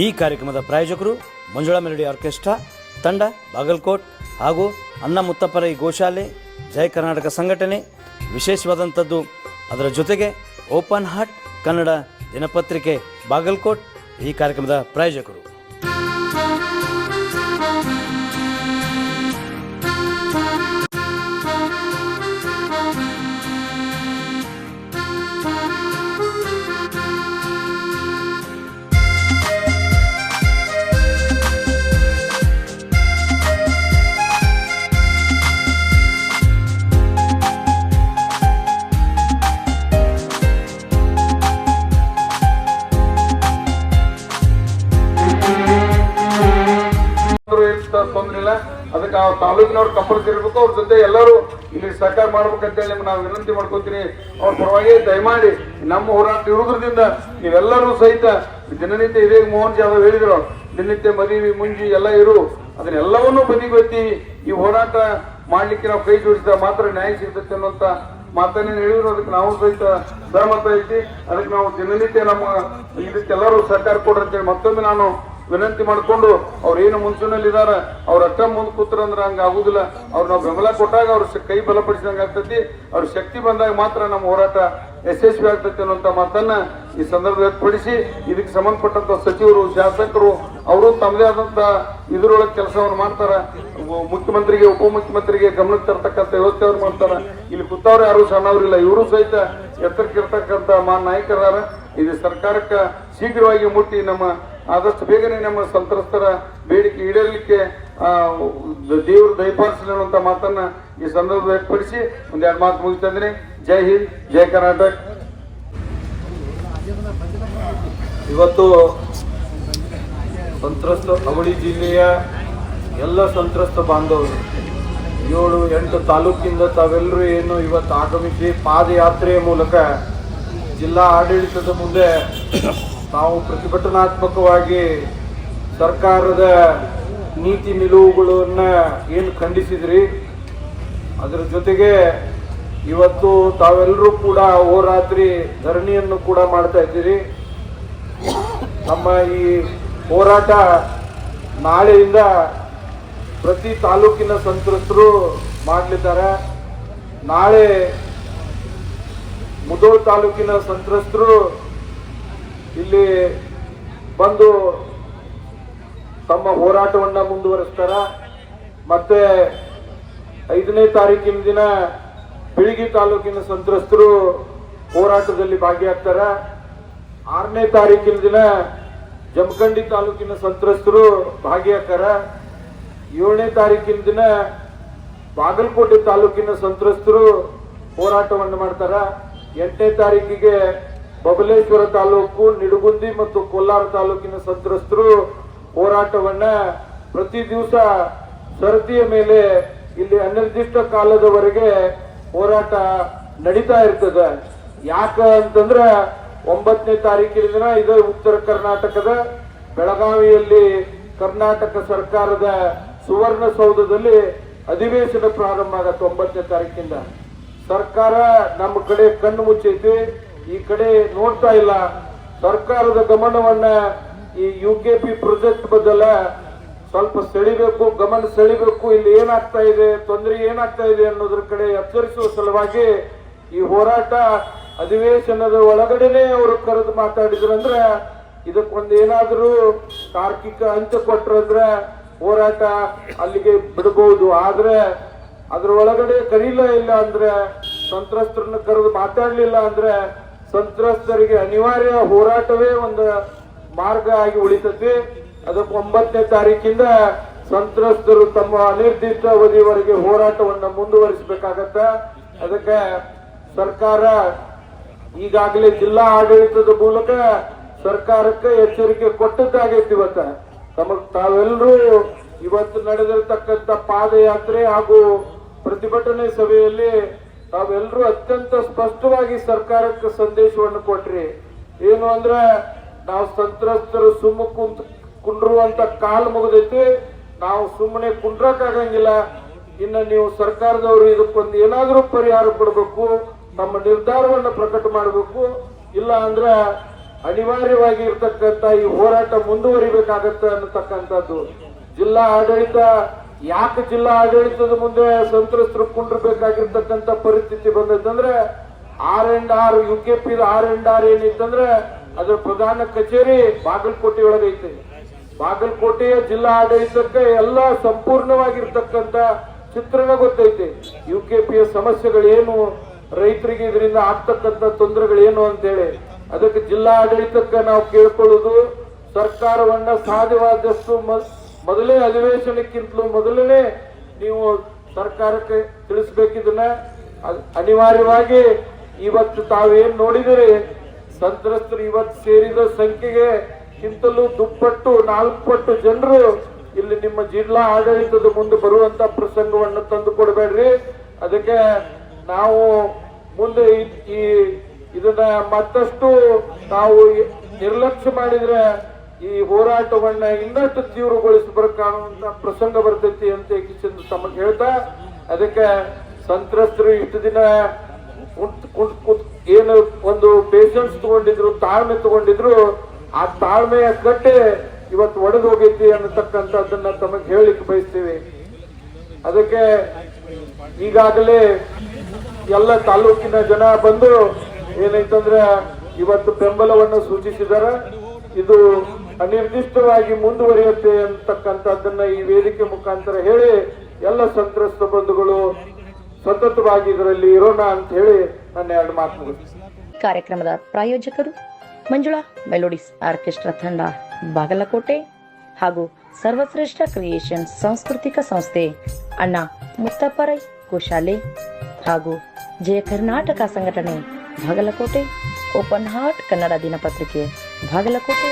ಈ ಕಾರ್ಯಕ್ರಮದ ಪ್ರಾಯೋಜಕರು ಮಂಜುಳಾ ಮೆಲೋಡಿ ಆರ್ಕೆಸ್ಟ್ರಾ ತಂಡ ಬಾಗಲಕೋಟ್ ಹಾಗೂ ಅಣ್ಣ ಮುತ್ತಪ್ಪರ ಈ ಗೋಶಾಲೆ ಜಯ ಕರ್ನಾಟಕ ಸಂಘಟನೆ. ವಿಶೇಷವಾದಂಥದ್ದು ಅದರ ಜೊತೆಗೆ ಓಪನ್ ಹಾರ್ಟ್ ಕನ್ನಡ ದಿನಪತ್ರಿಕೆ ಬಾಗಲಕೋಟ್ ಈ ಕಾರ್ಯಕ್ರಮದ ಪ್ರಾಯೋಜಕರು. ತೊಂದ್ರೆ ಇಲ್ಲ, ಅದಕ್ಕೆ ಆ ತಾಲೂಕಿನವ್ರು ಕಂಪಲ್ಸರಿ ಇರಬೇಕು. ಅವ್ರ ಜೊತೆ ಎಲ್ಲರೂ ಇಲ್ಲಿ ಸಹಕಾರ ಮಾಡ್ಬೇಕಂತೇಳಿ ನಿಮ್ಗೆ ನಾವು ವಿನಂತಿ ಮಾಡ್ಕೊತೀನಿ. ಅವ್ರ ಪರವಾಗಿ ದಯಮಾಡಿ ನಮ್ಮ ಹೋರಾಟ ಇರುವುದರಿಂದ ನೀವೆಲ್ಲರೂ ಸಹಿತ ದಿನನಿತ್ಯ ಇದೇ ಮೋಹನ್ ಜಾಧವ್ ಹೇಳಿದ್ರು, ದಿನನಿತ್ಯ ಮದುವೆ ಮುಂಜಿ ಎಲ್ಲ ಇರು, ಅದನ್ನೆಲ್ಲವನ್ನೂ ಬದಿಗೊತ್ತಿ ಈ ಹೋರಾಟ ಮಾಡ್ಲಿಕ್ಕೆ ನಾವು ಕೈ ಜೋಡಿಸಿದ ಮಾತ್ರ ನ್ಯಾಯ ಸಿಗ್ತದೆ ಅನ್ನುವಂತ ಮಾತನ್ನೇ ಹೇಳಿದ್ರು. ಅದಕ್ಕೆ ನಾವು ಸಹಿತ ಸಹಮತ ಐತಿ. ಅದಕ್ಕೆ ನಾವು ದಿನನಿತ್ಯ ನಮ್ಮ ಇದಕ್ಕೆಲ್ಲರೂ ಸಹಕಾರ ಕೊಡ್ರಿ ಅಂತೇಳಿ ಮತ್ತೊಮ್ಮೆ ನಾನು ವಿನಂತಿ ಮಾಡಿಕೊಂಡು ಅವ್ರು ಏನು ಮುಂಚೂಣಿಯಲ್ಲಿದಾರ ಅವ್ರ ಅಕ್ಕ ಮುಂದೆ ಕೂತ್ರಂದ್ರೆ ಹಂಗ ಆಗುದಿಲ್ಲ. ಅವ್ರು ನಾವು ಬೆಂಬಲ ಕೊಟ್ಟಾಗ ಅವ್ರ ಕೈ ಬಲಪಡಿಸಿದಂಗೆ ಆಗ್ತೈತಿ. ಅವ್ರ ಶಕ್ತಿ ಬಂದಾಗ ಮಾತ್ರ ನಮ್ಮ ಹೋರಾಟ ಯಶಸ್ವಿ ಆಗ್ತೈತಿ ಅನ್ನುವಂತ ಮಾತನ್ನ ಈ ಸಂದರ್ಭ ವ್ಯಕ್ತಪಡಿಸಿ, ಇದಕ್ಕೆ ಸಂಬಂಧಪಟ್ಟಂತ ಸಚಿವರು ಶಾಸಕರು ಅವರು ತಮ್ಮದೇ ಆದಂತ ಇದ್ರೊಳಗೆ ಕೆಲಸವನ್ನು ಮಾಡ್ತಾರ. ಮುಖ್ಯಮಂತ್ರಿಗೆ ಉಪಮುಖ್ಯಮಂತ್ರಿಗೆ ಗಮನಕ್ಕೆ ತರ್ತಕ್ಕಂಥ ವ್ಯವಸ್ಥೆ ಅವ್ರು ಮಾಡ್ತಾರ. ಇಲ್ಲಿ ಕೂತವ್ರು ಯಾರು ಸಣ್ಣವ್ರಿಲ್ಲ, ಇವರು ಸಹಿತ ಎತ್ತರಕ್ಕಿರ್ತಕ್ಕಂಥ ನಾಯಕರಾರ. ಇದು ಸರ್ಕಾರಕ್ಕೆ ಶೀಘ್ರವಾಗಿ ಮುಟ್ಟಿ ನಮ್ಮ ಆದಷ್ಟು ಬೇಗನೆ ನಮ್ಮ ಸಂತ್ರಸ್ತರ ಬೇಡಿಕೆ ಈಡೇರಲಿಕ್ಕೆ ದೇವರು ದಯಪಾಲಿಸಲಿ ಅನ್ನುವಂತ ಮಾತನ್ನ ಈ ಸಂದರ್ಭ ವ್ಯಕ್ತಪಡಿಸಿ ಒಂದೆರಡು ಮಾತು ಮುಗಿಸ್ತಾ ಇದ್ದೀನಿ. ಜೈ ಹಿಂದ್, ಜೈ ಕರ್ನಾಟಕ. ಇವತ್ತು ಸಂತ್ರಸ್ತ ಅವಳಿ ಜಿಲ್ಲೆಯ ಎಲ್ಲ ಸಂತ್ರಸ್ತ ಬಾಂಧವರು 7-8 ತಾಲೂಕಿಂದ ತಾವೆಲ್ಲರೂ ಏನು ಇವತ್ತು ಆಗಮಿಸಿ ಪಾದಯಾತ್ರೆಯ ಮೂಲಕ ಜಿಲ್ಲಾ ಆಡಳಿತದ ಮುಂದೆ ನಾವು ಪ್ರತಿಭಟನಾತ್ಮಕವಾಗಿ ಸರ್ಕಾರದ ನೀತಿ ನಿಲುವುಗಳನ್ನ ಏನು ಖಂಡಿಸಿದ್ರಿ, ಅದರ ಜೊತೆಗೆ ಇವತ್ತು ತಾವೆಲ್ಲರೂ ಕೂಡ ಹೋರಾತ್ರಿ ಧರಣಿಯನ್ನು ಕೂಡ ಮಾಡ್ತಾ ಇದ್ದೀರಿ. ನಮ್ಮ ಈ ಹೋರಾಟ ನಾಳೆಯಿಂದ ಪ್ರತಿ ತಾಲೂಕಿನ ಸಂತ್ರಸ್ತರು ಮಾಡಲಿದ್ದಾರೆ. ನಾಳೆ ಮುಧೋಳ ತಾಲೂಕಿನ ಸಂತ್ರಸ್ತರು ಇಲ್ಲಿ ಬಂದು ತಮ್ಮ ಹೋರಾಟವನ್ನ ಮುಂದುವರಿಸ್ತಾರ. ಮತ್ತೆ 5ನೇ ತಾರೀಕಿನ ದಿನ ಬಿಳಿಗಿ ತಾಲೂಕಿನ ಸಂತ್ರಸ್ತರು ಹೋರಾಟದಲ್ಲಿ ಭಾಗಿಯಾಗ್ತಾರ. 6ನೇ ತಾರೀಕಿನ ದಿನ ಜಮಖಂಡಿ ತಾಲೂಕಿನ ಸಂತ್ರಸ್ತರು ಭಾಗಿಯಾಗ್ತಾರ. 7ನೇ ತಾರೀಕಿನ ದಿನ ಬಾಗಲಕೋಟೆ ತಾಲೂಕಿನ ಸಂತ್ರಸ್ತರು ಹೋರಾಟವನ್ನು ಮಾಡ್ತಾರ. 8ನೇ ತಾರೀಕಿಗೆ ಬಬಲೇಶ್ವರ ತಾಲೂಕು, ನಿಡಗುಂದಿ ಮತ್ತು ಕೋಲಾರ ತಾಲೂಕಿನ ಸಂತ್ರಸ್ತರು ಹೋರಾಟವನ್ನ ಪ್ರತಿ ದಿವಸ ಸರದಿಯ ಮೇಲೆ ಇಲ್ಲಿ ಅನಿರ್ದಿಷ್ಟ ಕಾಲದವರೆಗೆ ಹೋರಾಟ ನಡೀತಾ ಇರ್ತದೆ. ಯಾಕ ಅಂತಂದ್ರೆ 9ನೇ ತಾರೀಕಿನ ದಿನ ಇದು ಉತ್ತರ ಕರ್ನಾಟಕದ ಬೆಳಗಾವಿಯಲ್ಲಿ ಕರ್ನಾಟಕ ಸರ್ಕಾರದ ಸುವರ್ಣಸೌಧದಲ್ಲಿ ಅಧಿವೇಶನ ಪ್ರಾರಂಭ ಆಗತ್ತೆ. 9ನೇ ತಾರೀಕಿಂದ ಸರ್ಕಾರ ನಮ್ಮ ಕಡೆ ಕಣ್ಣು ಮುಚ್ಚೈತಿ, ಈ ಕಡೆ ನೋಡ್ತಾ ಇಲ್ಲ. ಸರ್ಕಾರದ ಗಮನವನ್ನ ಈ UKP ಪ್ರಾಜೆಕ್ಟ್ ಬದಲ ಸ್ವಲ್ಪ ಸೆಳಿಬೇಕು, ಗಮನ ಸೆಳಿಬೇಕು. ಇಲ್ಲಿ ಏನಾಗ್ತಾ ಇದೆ, ತೊಂದರೆ ಏನಾಗ್ತಾ ಇದೆ ಅನ್ನೋದ್ರ ಕಡೆ ಎಚ್ಚರಿಸುವ ಸಲುವಾಗಿ ಈ ಹೋರಾಟ ಅಧಿವೇಶನದ ಒಳಗಡೆನೆ ಅವರು ಕರೆದು ಮಾತಾಡಿದ್ರಂದ್ರೆ ಇದಕ್ಕೊಂದು ಏನಾದರೂ ತಾರ್ಕಿಕ ಅಂತ್ಯ ಕೊಟ್ರಂದ್ರೆ ಹೋರಾಟ ಅಲ್ಲಿಗೆ ಬಿಡಬಹುದು. ಆದ್ರೆ ಅದ್ರ ಒಳಗಡೆ ಕರೀಲೇ ಇಲ್ಲ ಅಂದ್ರೆ, ಸಂತ್ರಸ್ತರನ್ನ ಕರೆದು ಮಾತಾಡ್ಲಿಲ್ಲ ಅಂದ್ರೆ ಸಂತ್ರಸ್ತರಿಗೆ ಅನಿವಾರ್ಯ ಹೋರಾಟವೇ ಒಂದು ಮಾರ್ಗ ಆಗಿ ಉಳಿತದೆ. ಅದಕ್ಕೆ 9ನೇ ತಾರೀಕಿಂದ ಸಂತ್ರಸ್ತರು ತಮ್ಮ ಅನಿರ್ದಿಷ್ಟ ಅವಧಿವರೆಗೆ ಹೋರಾಟವನ್ನ ಮುಂದುವರಿಸಬೇಕಾಗತ್ತ. ಅದಕ್ಕೆ ಸರ್ಕಾರ ಈಗಾಗಲೇ ಜಿಲ್ಲಾ ಆಡಳಿತದ ಮೂಲಕ ಸರ್ಕಾರಕ್ಕೆ ಎಚ್ಚರಿಕೆ ಕೊಟ್ಟದ್ದಾಗೈತಿ. ತಾವೆಲ್ಲರೂ ಇವತ್ತು ನಡೆದಿರತಕ್ಕಂಥ ಪಾದಯಾತ್ರೆ ಹಾಗೂ ಪ್ರತಿಭಟನೆ ಸಭೆಯಲ್ಲಿ ತಾವೆಲ್ಲರೂ ಅತ್ಯಂತ ಸ್ಪಷ್ಟವಾಗಿ ಸರ್ಕಾರಕ್ಕೆ ಸಂದೇಶವನ್ನು ಕೊಟ್ರಿ. ಏನು ಅಂದ್ರೆ, ನಾವು ಸಂತ್ರಸ್ತರು ಕುಂಡ್ರುವಂತ ಕಾಲ ಮುಗಿದೈತಿ, ನಾವು ಸುಮ್ಮನೆ ಕುಂಡ್ರಕ್ಕಾಗಂಗಿಲ್ಲ. ಇನ್ನು ನೀವು ಸರ್ಕಾರದವರು ಇದಕ್ಕೊಂದು ಏನಾದರೂ ಪರಿಹಾರ ಕೊಡಬೇಕು, ನಮ್ಮ ನಿರ್ಧಾರವನ್ನು ಪ್ರಕಟ ಮಾಡಬೇಕು. ಇಲ್ಲ ಅಂದ್ರೆ ಅನಿವಾರ್ಯವಾಗಿ ಇರ್ತಕ್ಕಂಥ ಈ ಹೋರಾಟ ಮುಂದುವರಿಬೇಕಾಗತ್ತೆ ಅನ್ನತಕ್ಕಂಥದ್ದು. ಜಿಲ್ಲಾ ಆಡಳಿತ ಯಾಕೆ ಜಿಲ್ಲಾ ಆಡಳಿತದ ಮುಂದೆ ಸಂತ್ರಸ್ತರು ಕುಂಡ್ರಬೇಕಾಗಿರ್ತಕ್ಕಂಥ ಪರಿಸ್ಥಿತಿ ಬಂದೈತಂದ್ರೆ R&R UKP R&R ಏನಿತ್ತಂದ್ರೆ ಅದ್ರ ಪ್ರಧಾನ ಕಚೇರಿ ಬಾಗಲಕೋಟೆ ಒಳಗೈತೆ. ಬಾಗಲಕೋಟೆಯ ಜಿಲ್ಲಾ ಆಡಳಿತಕ್ಕೆ ಎಲ್ಲ ಸಂಪೂರ್ಣವಾಗಿರ್ತಕ್ಕಂಥ ಚಿತ್ರಣ ಗೊತ್ತೈತೆ. UKPಯ ಸಮಸ್ಯೆಗಳೇನು, ರೈತರಿಗೆ ಇದರಿಂದ ಆಗ್ತಕ್ಕಂಥ ತೊಂದರೆಗಳೇನು ಅಂತೇಳಿ. ಅದಕ್ಕೆ ಜಿಲ್ಲಾ ಆಡಳಿತಕ್ಕೆ ನಾವು ಕೇಳ್ಕೊಳ್ಳೋದು, ಸರ್ಕಾರವನ್ನ ಸಾಧ್ಯವಾದಷ್ಟು ಮೊದಲೇ ಅಧಿವೇಶನಕ್ಕಿಂತಲೂ ಮೊದಲನೇ ನೀವು ಸರ್ಕಾರಕ್ಕೆ ತಿಳಿಸ್ಬೇಕಿದನ್ನ. ಅನಿವಾರ್ಯವಾಗಿ ಇವತ್ತು ತಾವೇನ್ ನೋಡಿದಿರಿ, ಸಂತ್ರಸ್ತರು ಇವತ್ತು ಸೇರಿದ ಸಂಖ್ಯೆಗೆ ಕಿಂತಲೂ ದುಪ್ಪಟ್ಟು 4 ಪಟ್ಟು ಜನರು ಇಲ್ಲಿ ನಿಮ್ಮ ಜಿಲ್ಲಾ ಆಡಳಿತದ ಮುಂದೆ ಬರುವಂತ ಪ್ರಸಂಗವನ್ನು ತಂದು ಕೊಡಬೇಡ್ರಿ. ಅದಕ್ಕೆ ನಾವು ಮುಂದೆ ಇದನ್ನ ಮತ್ತಷ್ಟು ನಾವು ನಿರ್ಲಕ್ಷ್ಯ ಮಾಡಿದ್ರೆ ಈ ಹೋರಾಟವನ್ನ ಇನ್ನಷ್ಟು ತೀವ್ರಗೊಳಿಸಬೇಕಾಗುವಂತ ಪ್ರಸಂಗ ಬರ್ತೈತಿ ಅಂತ ತಮಗೆ ಹೇಳ್ತಾ, ಅದಕ್ಕೆ ಸಂತ್ರಸ್ತರು ಇಷ್ಟು ದಿನ ಏನು ಒಂದು ಪೇಷನ್ಸ್ ತಗೊಂಡಿದ್ರು, ತಾಳ್ಮೆ ತಗೊಂಡಿದ್ರು, ಆ ತಾಳ್ಮೆಯ ಕಟ್ಟೆ ಇವತ್ತು ಒಡೆದು ಹೋಗೈತಿ ಅನ್ನತಕ್ಕಂಥದ್ದನ್ನ ತಮಗೆ ಹೇಳಲಿಕ್ಕೆ ಬಯಸ್ತೀವಿ. ಅದಕ್ಕೆ ಈಗಾಗಲೇ ಎಲ್ಲ ತಾಲೂಕಿನ ಜನ ಬಂದು ಏನೈತಂದ್ರೆ ಇವತ್ತು ಬೆಂಬಲವನ್ನು ಸೂಚಿಸಿದ್ದಾರೆ. ಇದು ಅನಿರ್ದಿಷ್ಟವಾಗಿ ಮುಂದುವರಿಯುತ್ತೆ ಅಂತಕ್ಕಂಥದ್ದನ್ನ ಈ ವೇದಿಕೆ ಮುಖಾಂತರ ಹೇಳಿ ಎಲ್ಲ ಸಂತ್ರಸ್ತ ಬಂಧುಗಳು ಸತತವಾಗಿ ಇದರಲ್ಲಿ ಇರೋಣ ಅಂತ ಹೇಳಿ ನನ್ನ 2 ಮಾತು ಮುಗಿಸ್ತೀನಿ. ಕಾರ್ಯಕ್ರಮದ ಪ್ರಾಯೋಜಕರು ಮಂಜುಳಾ ಮೆಲೋಡಿಸ್ ಆರ್ಕೆಸ್ಟ್ರಾ ತಂಡ ಬಾಗಲಕೋಟೆ ಹಾಗೂ ಸರ್ವಶ್ರೇಷ್ಠ ಕ್ರಿಯೇಷನ್ ಸಾಂಸ್ಕೃತಿಕ ಸಂಸ್ಥೆ ಅಣ್ಣ ಮುತ್ತಪ್ಪರೈ ಗೋಶಾಲೆ ಹಾಗೂ ಜಯ ಕರ್ನಾಟಕ ಸಂಘಟನೆ ಬಾಗಲಕೋಟೆ, ಓಪನ್ ಹಾರ್ಟ್ ಕನ್ನಡ ದಿನಪತ್ರಿಕೆ ಬಾಗಲಕೋಟೆ.